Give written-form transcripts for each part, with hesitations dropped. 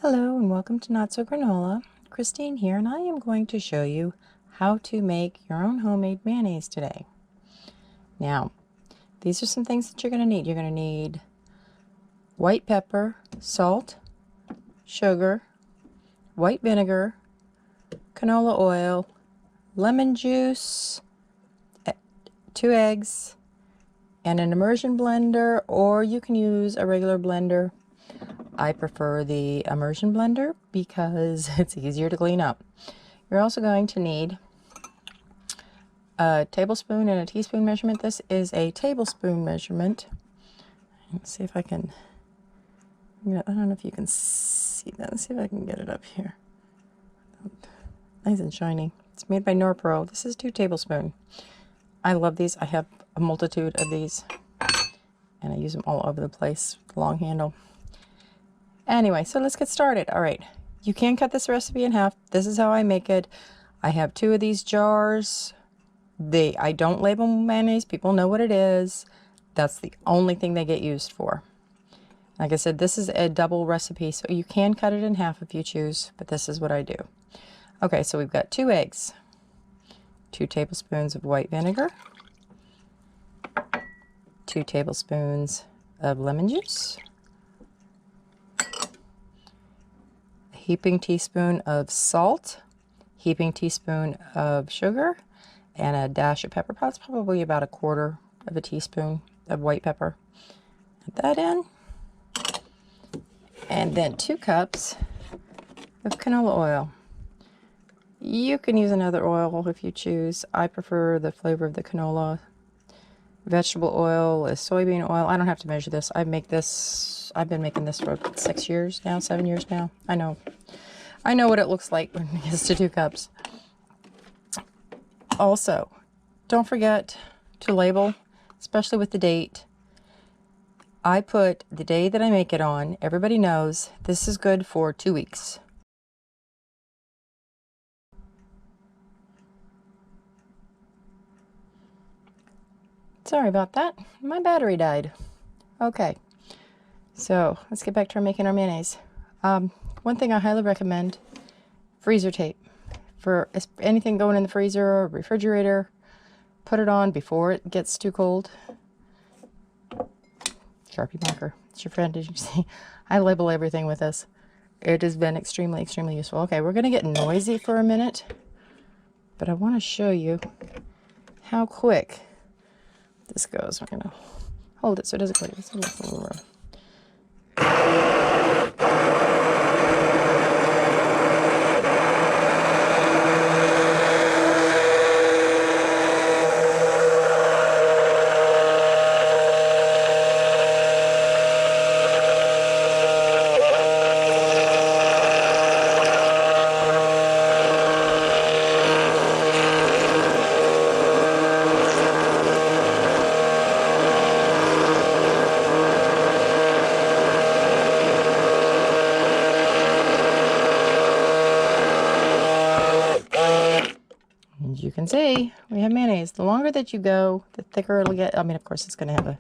Hello and welcome to Not So Granola. Christine here, and I am going to show you how to make your own homemade mayonnaise today. Now, these are some things that you're going to need. You're going to need white pepper, salt, sugar, white vinegar, canola oil, lemon juice, 2 eggs, and an immersion blender, or you can use a regular blender. I prefer the immersion blender because it's easier to clean up. You're also going to need a tablespoon and a teaspoon measurement. This is a tablespoon measurement. Let's see if I can, I don't know if you can see that. Let's see if I can get it up here. Nice and shiny. It's made by Norpro. This is 2 tablespoons. I love these. I have a multitude of these and I use them all over the place. Long handle. Anyway, so let's get started. All right, you can cut this recipe in half. This is how I make it. I have 2 of these jars. I don't label mayonnaise. People know what it is. That's the only thing they get used for. Like I said, this is a double recipe, so you can cut it in half if you choose, but this is what I do. Okay, so we've got 2 eggs, 2 tablespoons of white vinegar, 2 tablespoons of lemon juice, heaping teaspoon of salt, heaping teaspoon of sugar, and a dash of pepper. That's probably about 1/4 of a teaspoon of white pepper. Put that in. And then 2 cups of canola oil. You can use another oil if you choose. I prefer the flavor of the canola. Vegetable oil is soybean oil. I don't have to measure this. I've been making this for 6 years now, 7 years now. I know what it looks like when it gets to 2 cups. Also, don't forget to label, especially with the date. I put the day that I make it on. Everybody knows this is good for 2 weeks. Sorry about that. My battery died. Okay, so let's get back to making our mayonnaise. One thing I highly recommend, freezer tape. For anything going in the freezer or refrigerator, put it on before it gets too cold. Sharpie marker, it's your friend, as you see. I label everything with this. It has been extremely, extremely useful. Okay, we're gonna get noisy for a minute, but I wanna show you how quick this goes. We're gonna hold it so it doesn't go. It's a little rough. As you can see, we have mayonnaise. The longer that you go, the thicker it'll get. I mean, of course, it's going to have a,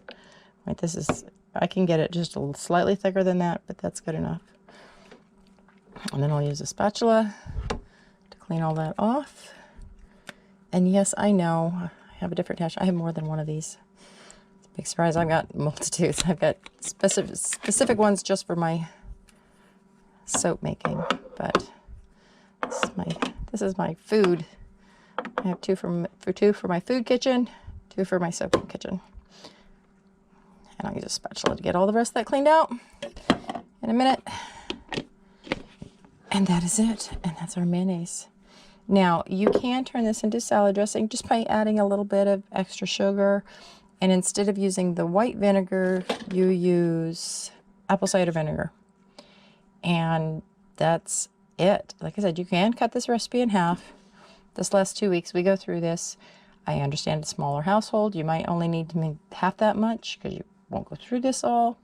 right, this is, I can get it just a slightly thicker than that, but that's good enough. And then I'll use a spatula to clean all that off. And yes, I know, I have a different hash. I have more than one of these. It's a big surprise. I've got multitudes. I've got specific ones just for my soap making, but this is my food. I have 2 for my food kitchen, 2 for my soap kitchen. And I'll use a spatula to get all the rest of that cleaned out in a minute. And that is it. And that's our mayonnaise. Now, you can turn this into salad dressing just by adding a little bit of extra sugar. And instead of using the white vinegar, you use apple cider vinegar. And that's it. Like I said, you can cut this recipe in half. This last 2 weeks we go through this. I understand a smaller household. You might only need to make half that much because you won't go through this all.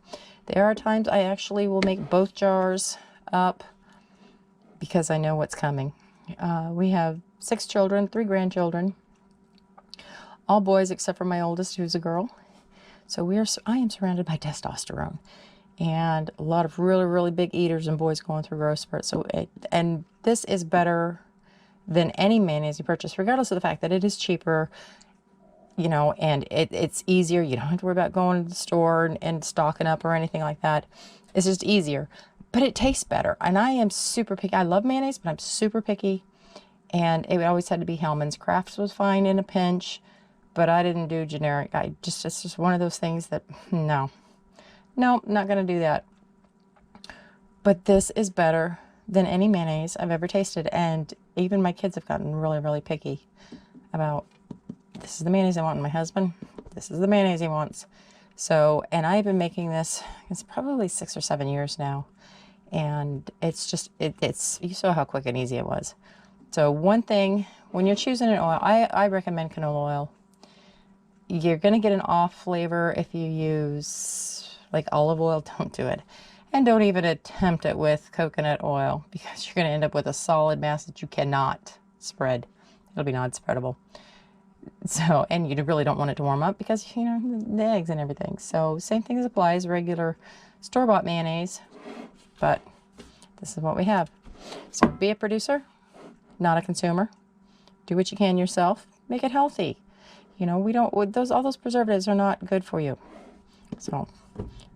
There are times I actually will make both jars up because I know what's coming. We have 6 children, 3 grandchildren, all boys except for my oldest, who's a girl. So I am surrounded by testosterone. and a lot of really, really big eaters and boys going through growth spurts. So and this is better than any mayonnaise you purchase, regardless of the fact that it is cheaper, you know, and it's easier. You don't have to worry about going to the store and stocking up or anything like that. It's just easier, but it tastes better. And I am super picky. I love mayonnaise, but I'm super picky. And it always had to be Hellmann's. Kraft's was fine in a pinch, but I didn't do generic. It's just one of those things that, no, not going to do that. But this is better than any mayonnaise I've ever tasted. And even my kids have gotten really, really picky about, this is the mayonnaise I want. And my husband, this is the mayonnaise he wants. So, and I've been making this, it's probably 6 or 7 years now. And it's just, it's, you saw how quick and easy it was. So one thing, when you're choosing an oil, I recommend canola oil. You're going to get an off flavor if you use like olive oil. Don't do it. And don't even attempt it with coconut oil, because you're going to end up with a solid mass that you cannot spread. It'll be not spreadable. So, and you really don't want it to warm up because, you know, the eggs and everything. So same thing as applies regular store-bought mayonnaise, but this is what we have. So be a producer, not a consumer. Do what you can yourself. Make it healthy. You know, we don't, all those preservatives are not good for you. So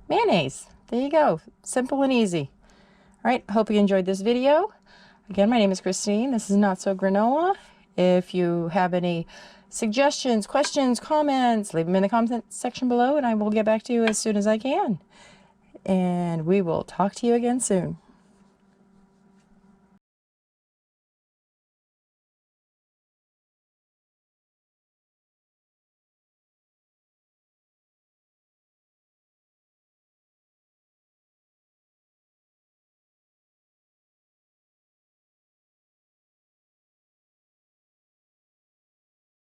mayonnaise, there you go. Simple and easy. All right, hope you enjoyed this video. Again, my name is Christine. This is Not So Granola. If you have any suggestions, questions, comments, leave them in the comment section below and I will get back to you as soon as I can. And we will talk to you again soon.